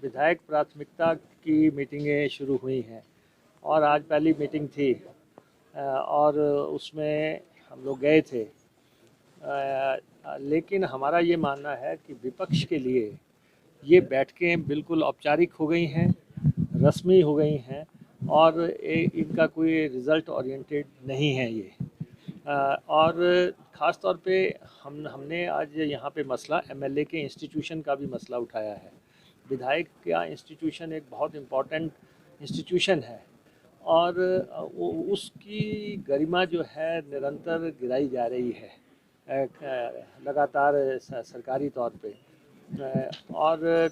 विधायक प्राथमिकता की मीटिंगें शुरू हुई हैं और आज पहली मीटिंग थी और उसमें हम लोग गए थे। लेकिन हमारा ये मानना है कि विपक्ष के लिए ये बैठकें बिल्कुल औपचारिक हो गई हैं, रस्मी हो गई हैं और इनका कोई रिज़ल्ट ओरिएंटेड नहीं है ये। और ख़ास तौर पे हमने आज यहाँ पे मसला एमएलए के इंस्टीट्यूशन का भी मसला उठाया है। विधायक का इंस्टीट्यूशन एक बहुत इम्पोर्टेंट इंस्टीट्यूशन है और उसकी गरिमा जो है निरंतर गिराई जा रही है लगातार सरकारी तौर पे। और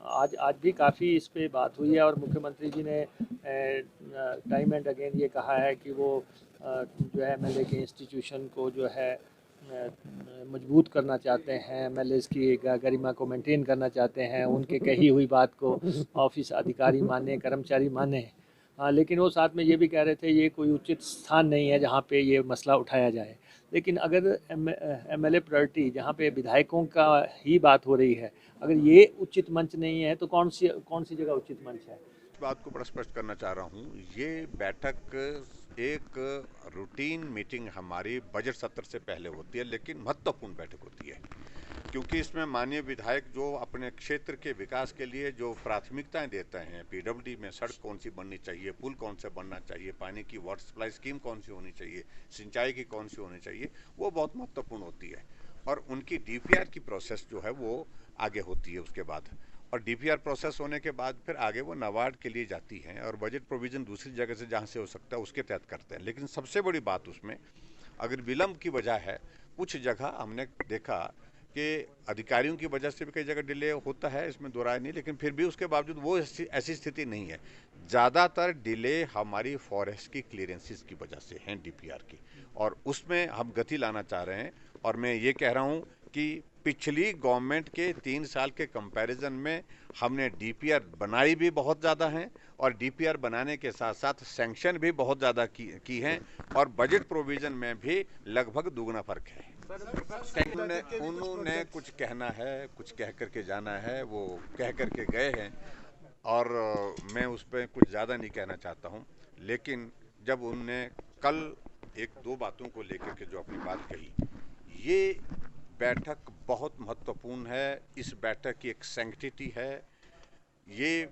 आज भी काफ़ी इस पे बात हुई है और मुख्यमंत्री जी ने टाइम एंड अगेन ये कहा है कि वो जो है एमएलए के इंस्टीट्यूशन को जो है मजबूत करना चाहते हैं, एमएलए की गरिमा को मेंटेन करना चाहते हैं, उनके कही हुई बात को ऑफिस अधिकारी माने, कर्मचारी माने। लेकिन वो साथ में ये भी कह रहे थे ये कोई उचित स्थान नहीं है जहाँ पे ये मसला उठाया जाए। लेकिन अगर एमएलए प्रायोरिटी जहाँ पे विधायकों का ही बात हो रही है, अगर ये उचित मंच नहीं है तो कौन सी जगह उचित मंच है? इस बात को बड़ा स्पष्ट करना चाह रहा हूँ, ये बैठक एक रूटीन मीटिंग हमारी बजट सत्र से पहले होती है, लेकिन महत्वपूर्ण बैठक होती है क्योंकि इसमें माननीय विधायक जो अपने क्षेत्र के विकास के लिए जो प्राथमिकताएं देते हैं, पीडब्ल्यूडी में सड़क कौन सी बननी चाहिए, पुल कौन से बनना चाहिए, पानी की वाटर सप्लाई स्कीम कौन सी होनी चाहिए, सिंचाई की कौन सी होनी चाहिए, वो बहुत महत्वपूर्ण होती है। और उनकी डीपीआर की प्रोसेस जो है वो आगे होती है उसके बाद, और डीपीआर प्रोसेस होने के बाद फिर आगे वो नाबार्ड के लिए जाती हैं और बजट प्रोविजन दूसरी जगह से जहाँ से हो सकता है उसके तहत करते हैं। लेकिन सबसे बड़ी बात उसमें अगर विलंब की वजह है, कुछ जगह हमने देखा कि अधिकारियों की वजह से भी कई जगह डिले होता है, इसमें दो राय नहीं, लेकिन फिर भी उसके बावजूद वो ऐसी स्थिति नहीं है। ज़्यादातर डिले हमारी फॉरेस्ट की क्लियरेंसेस की वजह से हैं, डीपीआर की, और उसमें हम गति लाना चाह रहे हैं। और मैं ये कह रहा हूँ कि पिछली गवर्नमेंट के 3 साल के कंपैरिजन में हमने डीपीआर बनाई भी बहुत ज़्यादा हैं और डीपीआर बनाने के साथ साथ सैंक्शन भी बहुत ज़्यादा की हैं और बजट प्रोविजन में भी लगभग दुगना फर्क है। उन्होंने कुछ कहना है, कुछ कह करके जाना है, वो कह करके गए हैं और मैं उस पर कुछ ज़्यादा नहीं कहना चाहता हूँ। लेकिन जब उनने कल 1-2 बातों को लेकर के जो अपनी बात कही, ये बैठक बहुत महत्वपूर्ण है। इस बैठक की एक सैंक्टिटी है, ये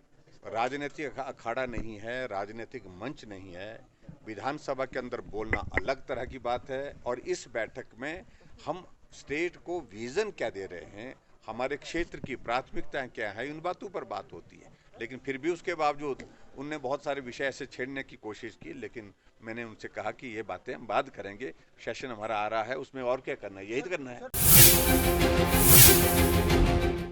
राजनीतिक अखाड़ा नहीं है, राजनीतिक मंच नहीं है। विधानसभा के अंदर बोलना अलग तरह की बात है और इस बैठक में हम स्टेट को विजन क्या दे रहे हैं, हमारे क्षेत्र की प्राथमिकताएं क्या है, इन बातों पर बात होती है। लेकिन फिर भी उसके बावजूद उनने बहुत सारे विषय ऐसे छेड़ने की कोशिश की, लेकिन मैंने उनसे कहा कि ये बातें हम बाद करेंगे, सेशन हमारा आ रहा है, उसमें और क्या करना है, यही तो करना है।